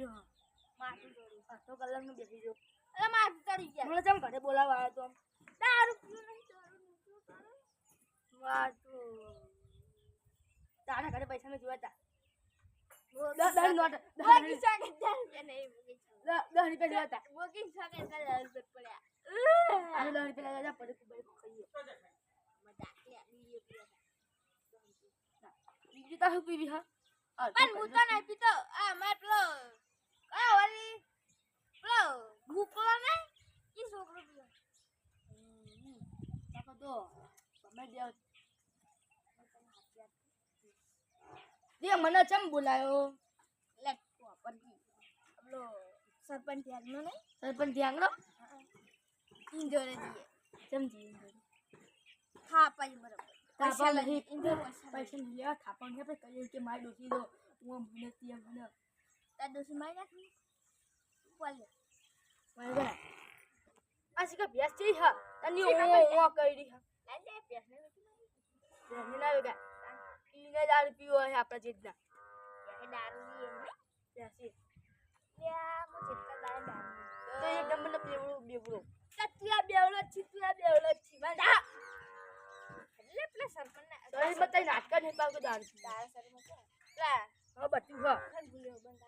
રહ્યો માથું જોડ્યું અડધો કલાકનું બેસી જો અરે માથું ચડી ગયા મને ચમ ઘરે બોલાવા આવ્યો તો આમ દારૂ પીવું નહીં દારૂ નીકળું તારે માથું તારા ઘરે પૈસા મેં જોયા તા મોગી દસ નોટ મોગી સાગે દારૂ નહીં મોગી 10 રૂપિયા જોયા તા મોગી સાગે દારૂ પડ્યા અને 10 રૂપિયા લાગ્યા પડે ખૂબ ખાઈએ મજા કે બીજો પીવા બીજું તારું પીવી હા પણ હું તો નહીં પીતો આ મેં પેલો વળી પેલો ભૂકલો ને ઈ છોકરો પીવો કાકો તો તમે દેવ દે મને ચમ બોલાયો લે પરકી પેલો સરપંચ ત્યારનો ને સરપંચ ધ્યાંગડો ઇન્જોરે દીએ ચમ જી હા પાઈ બરાબર થાપા નહીં ઇન્જોર પૈસા નહીં લેવા થાપા નહીં આપણે કહીએ કે મારી ડોસી દો હું મને ત્યાં મને તાર દોસી મારી નાખી બોલે મારે ગણા આ સિકા ભેસ છે હા તને ઓ કરી હા લે પેસ ને ભેસ ના વેગા ઈને દારૂ પીવો હે આપણા જેટલા એ દારૂ ની એમ બેસી લે મુ જેટલા દારૂ તો એકદમ મને બેવડો તતિયા બેવલો છી વાંધા એટલે પેલા સરપંચ ને તો એ બતાઈ નાટક નહીં પાવ કે દારૂ પીવો. તારા સરપંચ પેલા હા બત્યું હા ખન ભૂલ્યો બંધ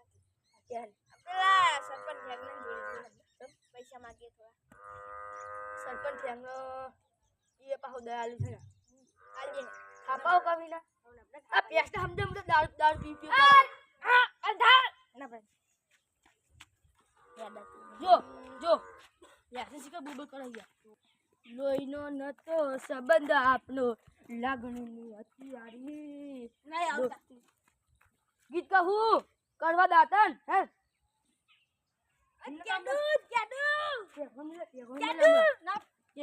ક્યાં પેલા સરપંચ જગને જોડી પૈસા માંગે થોડા સરપંચ થેંગો એ પાહો દયાલુ છે ને આલજે થાપાઓ કાવી ના આ પેસ્ટ હમદે મને દારૂ પી પી અંધાર ના ભાઈ યાદ જો યાસે સિકા બુબુ કરાઈ ગયા લોહીનો નતો સંબંધ આપનો લાગણીની હથિયારી નહીં આવતા ગીત કહું કરવા દાતન હે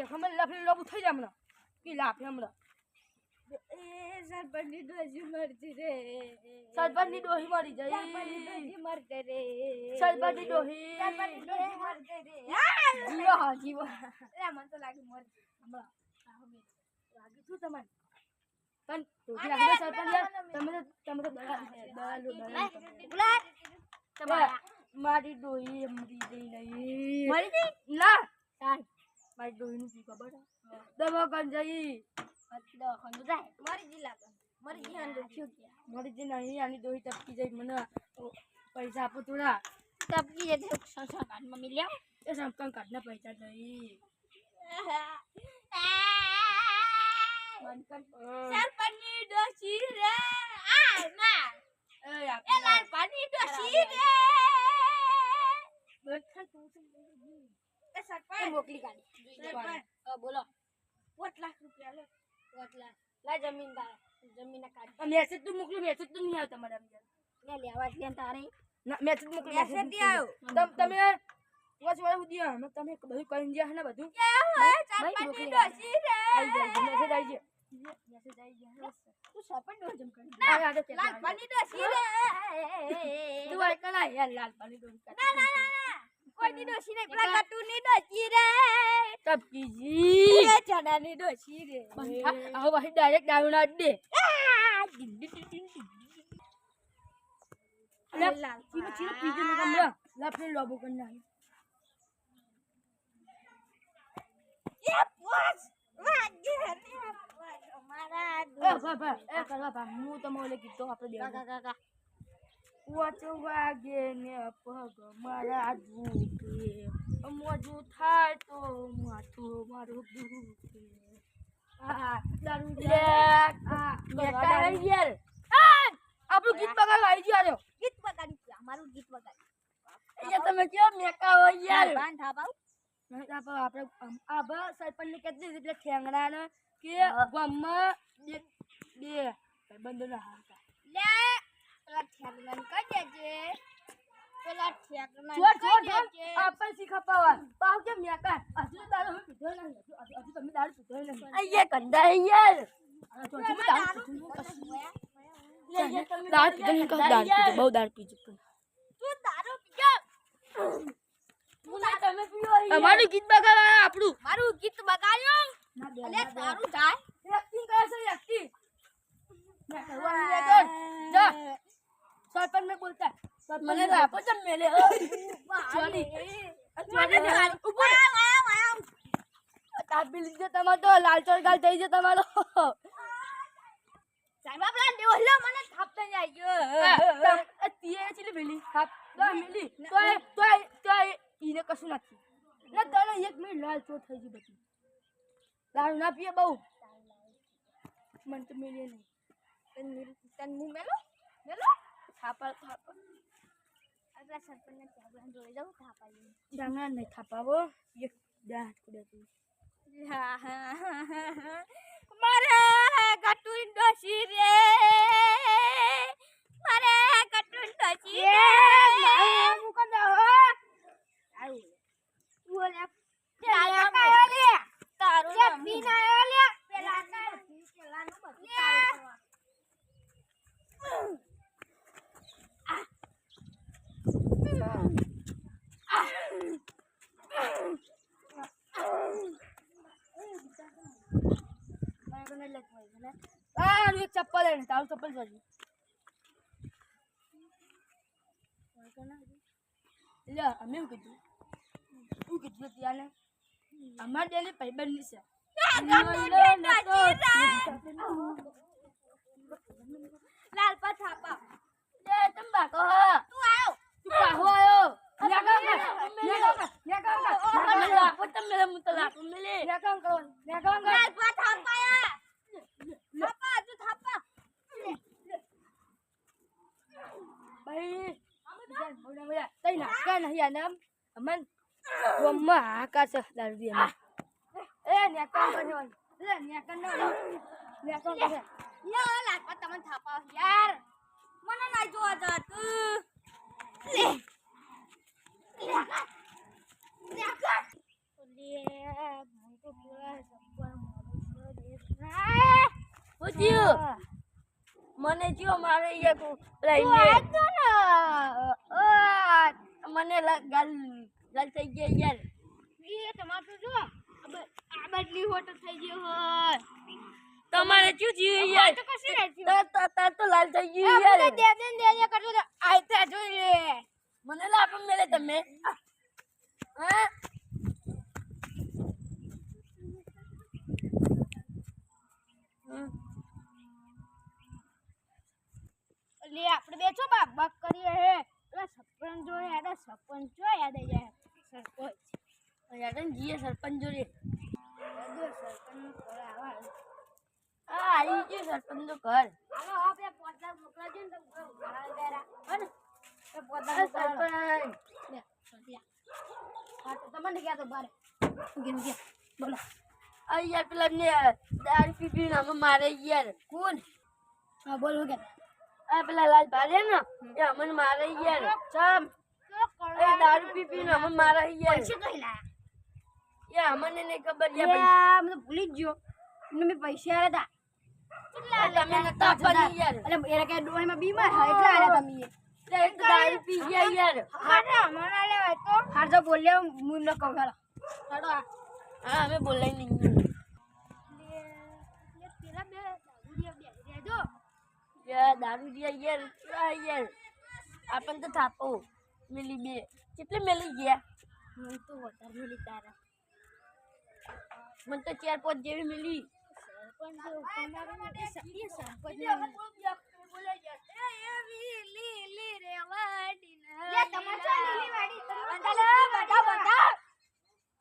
હમણાં લફડી લોબુ થઈ જાય હમણાં કી લાફે હમણાં સરપંચની ડોસી મરતી રે સરપંચની ડોહી મરી જાય મરતે રે સરપંચની ડોહી મરતે રે જીવો હા જીવો લે મને તો લાગે મરતી હમણાં લાગી શું તમને પણ ડોહી લાગે સરપંચ યાર તમે તો દયા મારી ડોહી મરી ગઈ નહીં મરી ગઈ ના તારી મારી ડોહીનું શું ખબર દવા કન જઈ દવાખાનું જાય મરી જી લાગે મરી જી હાંડો થયો ગયા મરી જઈ નહીં આની ડોહી ટપકી જાય મને પૈસા આપો થોડા ટપકી જતે સંસાર કાઢમાં મિલ્યા એ સંકન કાઢના પૈસા નહીં સરપંચની ડોસી રે આ ના એ એ લાલ પાણી ડોસી રે એ સરપંચ મોકલી કાઢી બોલો 5 લાખ રૂપિયા લે 5 લાખ લા જમીન કાઢ મેસેજ તો મોકલો મેસેજ તો નહીં આવતા તમારા લે લેવા છે તારે ના મેસેજ મોકલો મેસેજ દી આવ તમે વાચ વાળા સુધી આવ તમે બધું કહી ગયા ને બધું કે હોય સરપંચની ડોસી રે આવી જાય મેસેજ આવી જાય મેસેજ આવી જાય તું સરપંચ નો જમ કરી લાલ પાણી ડોસી રે તું આય કલા યાર લાલ પાણી દો ના કોઈની ડોસી નહીં પેલા કટુની ડોસી રે ટપકીજી એ ચડાની ડોસી રે આવો ભાઈ ડાયરેક્ટ દારૂ ના દે લાલ ચીનો પીજો ને કમરા લાફે લોબો કરના એ પોસ વાગે ને મારા એ કરવા ભા હું તો મોલે કીધો આપણે દેવા કાકા વાચો વાગે ને પગ મારા દુખે મોજું થાય તો માથું મારું દુખે આ દારૂ લે આ યાર આપણું ગીત બગાડવા આવી ગયો ગીત બગાડી અમારું ગીત બગાડી અહીંયા તમે કેવો મેકા હોય યાર બાંધ થાપાવ આપણે આભા સરપંચ ને કહેતી હતી પેલા ઠેંગડાને કે ગામમાં બે ભાઈબંધો ના હારતા લે પેલા ઠેકલાને કહી દેજે પેલા ઠેકલાને છોડ કહી છોડ દેજે આપણ શીખપાવા પાવ કે મેકા હજુ દારૂ પીધો નહીં હજુ તમે દારૂ પીધો નહીં અહીંયા કંડા યાર દારૂ પીધો નહીં બહુ દારૂ પીજો તું દારૂ પીજો તમે પીઓ અમારું ગીત બગાડવા આપણું મારું ગીત બગાડ્યો અલે દારૂ જાય એક્ટિંગ કરે છે એક્ટિંગ મેં કરવાની રે જા સરપંચ में बोलता है મને તો આપો ચમ મેલે ચોરી ઉપર તાપી લીધે તમારો તો લાલચોળ ગાલ થઈ છે તમારો સાહેબ આપલા દેવલો મને થાપતા જાય ગયો તીએ ચીલી મેલી થાપ તો મેલી તો ઈને કશું નથી ના તને 1 મિનિટ લાલચોળ થઈ ગઈ બધી દારૂ ના પીએ બહુ મન તો મેલે નહીં તન મુ મેલો થાપા આપલા સરપંચને ચાબલાન જોડે જાવ થાપાઈ જામણા નહીં થાપાવો એક દાંત કુડેતી મારે કટુન ડોસી રે મારે કટુન ડોસી રે મુકમ દે હો આવું બોલે તારા કાયો લે તારું નામ પીના લે પેલા કાયો પેલાનું બધું તારું એક ચપ્પલ હે તારું ચપ્પલ જોજી લે અમે શું કીધું ત્યાને અમાર ડેલી ભાઈબંધની છે લાલ પા થાપા લે તમ બાકો તું આવ તું કાહો આયો લાપો તમે લે મુતલા મેલે નેકામ કરો લાલ પા થાપાયા થાપા તું થાપા ભાઈ જાન બોલા બોલા તઈ ના કા નહીં આનામ અમન ગોમમાં આકા છે દારૂ દી અમે એ નેકામ કરે લે નેકામ ન નેકામ કરે યો લાલ પા તમને થાપા યાર મને ના જોવા જાત લે મને જીઓ મારે એક લઈને મને ગાલ થઈ ગયા યાર એ તમારું જો આ બદલી હોટ થઈ ગયો હોય તમારે શું જીવ યાર તો કશી નથી તાર તો લાલ થઈ ગયું યાર દે કરતો આઈતા જોઈએ મને લાપમ મેલે તમે હા લે આપણે બેઠો બાક કરીએ હે એટલે સરપંચ જો યાદ સરપંચ જો યાદ આવી જાય સરપંચ યાર જીએ સરપંચ જોડે સરપંચ ઘર આવા હા આવી ગયું સરપંચ નું ઘર હાલો આપણે પોતા મોકલા છે ને તો ઘણા દેરા અને એ પોતા સરપંચ લે સોટિયા હા તો તમને ક્યાં તો બારે ગેમ ગયા બોલો આ યાર પેલા ને દારૂ પી ને અમે મારે યાર કોણ હા બોલો કે આ પેલા લાલ ભારે ને એ અમને મારે યાર ચમ એ દારૂ પી ને અમે મારે યાર પૈસા કઈ લાયા એ અમને નહીં ખબર યાર મને ભૂલી જ ગયો એમને મેં પૈસા આલ્યા હતા તમે નતા આપવાની યાર એટલે એને કે ડોહીમાં બીમાર હા એટલે આલ્યા તમે એ તો દારૂ પી ગયા યાર હા મને લેવાય તો હાર જો બોલ્યો હું ન કહું હાલો હાડો હા અમે બોલાઈ નહીં પેલા બે રેજો યાર દારૂ દિયા યાર યાર આપણ તો થાપો મિલી બે કેટલે મિલી ગયા હું તો વધારે મિલી તારા મને તો 4-5 જેવી મિલી પણ જો તમારે માટે સપી સંપત લીલી રે વાડી લે તમાર તો લીલી વાડી બધા બધા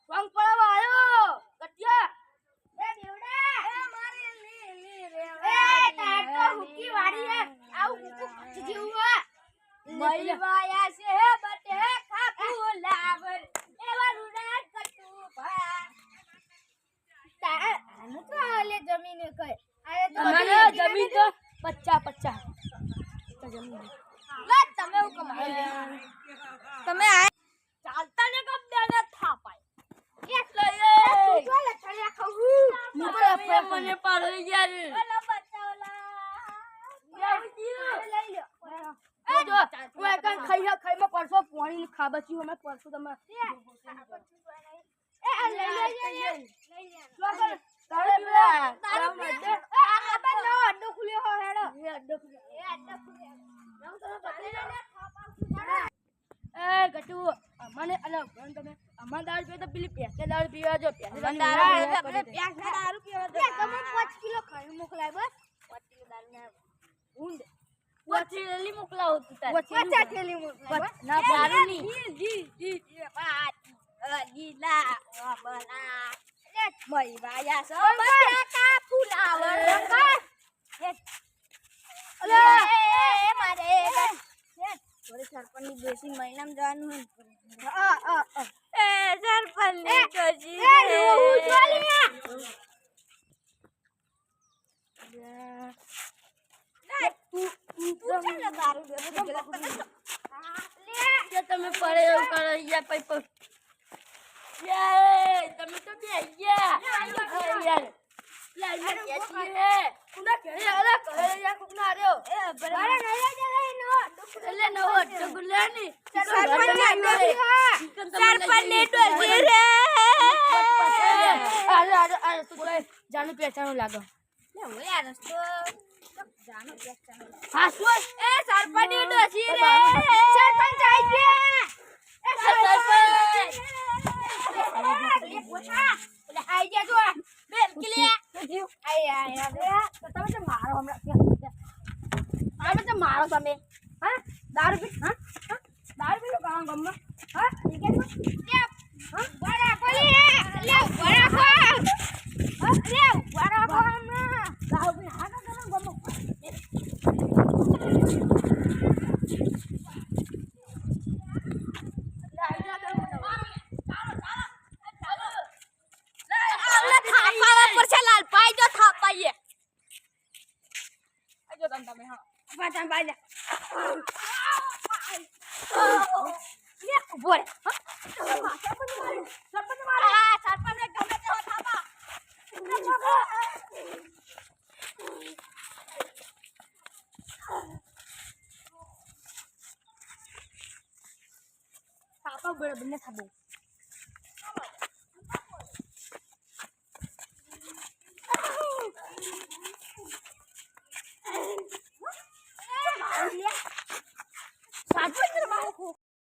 પંગ પડવા આવ્યો કટિયા એ બેવડા એ મારી લીલી રે વાડી એ તાર તો હુકી વાડી હે આવ હુકુ જીવવા મઈવાયા છે બટે ખાપુ લાવર એવા રૂડા કટુ ભા તા આનો તો આલે જમીન કઈ આલે તો અમારે જમીન તો 50 તો જમીન લે તમે હું કમાય તમે આ ચાલતા ને કબ દેને થાપાય એટલે એ તું જો લખણ્યા ખાવું મુકરા મને પાડો યાર ઓલા બચાવલા લઈ લ્યો એ જો કોઈ કઈ ખાઈમાં પરસો પાણી ખાબચી અમે પરસો તમે એ આ લઈ લે તારે પેલા તારે આ બા નો અડ્ડો ખુલ્યો હો હેડો એ અડ્ડો એ અડ્ડો ખુલ્યો એ ગટુ મને અલે ભણ તમે અમાર દારૂ પીવો તો પેલી પેસે દારૂ પીવા જો પેસે દારૂ પીવા દે. તમે 5 કિલો ખાઈ મોકલાય બસ 5 કિલો દારૂ ના ઊંડ વચેલી મોકલાવો તું તાર પચાસ થેલી મોકલાય બસ. ના દારૂ ની જી ગીલા બના મઈ વાયા સો બટાકા ફુલાવર રંગા અલે એ મારે થોડી સરપંચની બેસી મહિનામાં જવાનું હોય એ સરપંચની ડોસી એ હું ચોલિયા તું ચાલ દારૂ દે કે તમે પડે એવું કરો યા પઈ પઈ યે તમે તો બે યા યાર યાર મે કેતી હે કુના ઘરે આલા ઘરે યા કુના આર્યો એ બરાબર નહીં જાય નો એટલે નો ડગુલે ની સરપંચની ડોસી રે અરે તું તો જાનું પેચાનું લાગો લે ઓય આ રસ્તો જાનો પેચાનો હા શું એ સરપંચની ડોસી રે સરપંચ આઈ ગયા એ સરપંચ આઈ ગયા જો બેલ કિલિયા તમે તો મારો હમણાં મારો તમે હા દારૂ પી હા દારૂ પીલો કામ ગમમાં હા ઠીક છે હા બડા કોલી લે બડા કો લે બડા કો દારૂ પી હા ના ગમમાં તમે હા પાછા બાજા લે ઉભો રે હા સરપંચ મારો આ સરપંચને ગમે તેવો થાપા થાપા બળે બંને થાપો